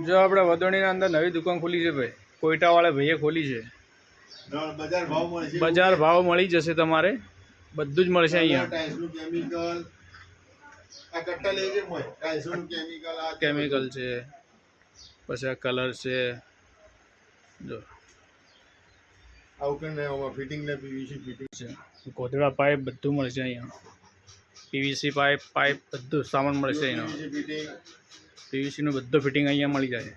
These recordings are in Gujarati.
જો આપણે વદોણીના અંદર નવી દુકાન ખોલી છે ભાઈ, કોઈટાવાળા ભાઈએ ખોલી છે। બજાર ભાવ મળી જશે તમારે, બધું જ મળશે અહીંયા। કેમિકલ છે, પછી આ કલર છે, જો કોથળા પાઇપ બધું મળશે અહીંયા। પીવીસી પાઇપ બધું સામાન મળશે અહીંયા। પીવીસી નું બધું ફિટિંગ અહીંયા મળી જાય।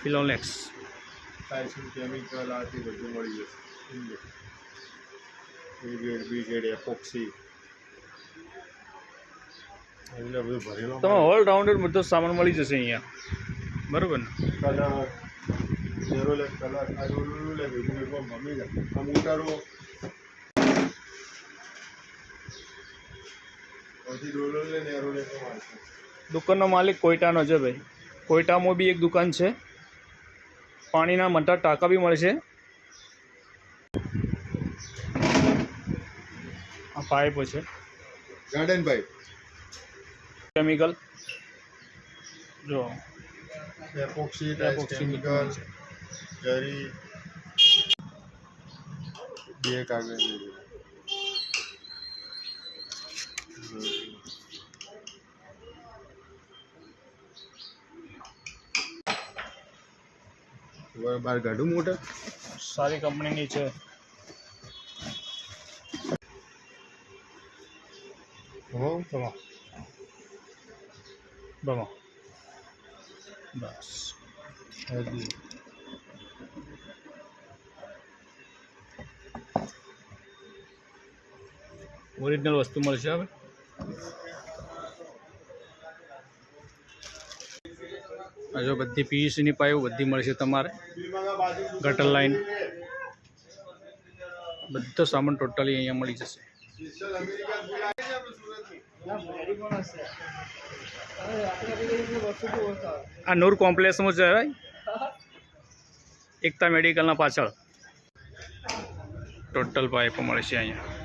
ફિલોલેક્સ કેમિકલ આથી બધું મળી જશે। બી ગ્રેડ એપોક્સી એટલે બધું ભરેલો તમે ઓલરાઉન્ડર બધો સામાન મળી જશે અહીંયા, બરોબર ને? કલર ઝેરોલેક્સ કલર આ રોલું લે ભેગું મમ્મી જાય આ મોટારો પછી રોલો લે ને ઝેરોલેક્સ મારશે। દુકાનનો માલિક કોઈટાનો છે ભાઈ। કોઈટામાં બી એક દુકાન છે, પાણીના મોટા ટાંકા બી મળશે। આ પાઇપો છે, ગાર્ડન પાઇપ કેમિકલ જો એપોક્સી કેમિકલ જરી બે કાગળ બાર ગાડું મોટા સારી કંપનીની છે। બમો બસ ઓરિજિનલ વસ્તુ મળશે હવે। જો બધી પીવીસીની પાઇપ બધી મળશે તમારે। ગટર લાઈન બધો સામાન ટોટલી અહીંયા મળી જશે। આ નૂર કોમ્પ્લેક્સમાં છે ભાઈ, એકતા મેડિકલના પાછળ ટોટલ પાઇપ મળશે અહીંયા।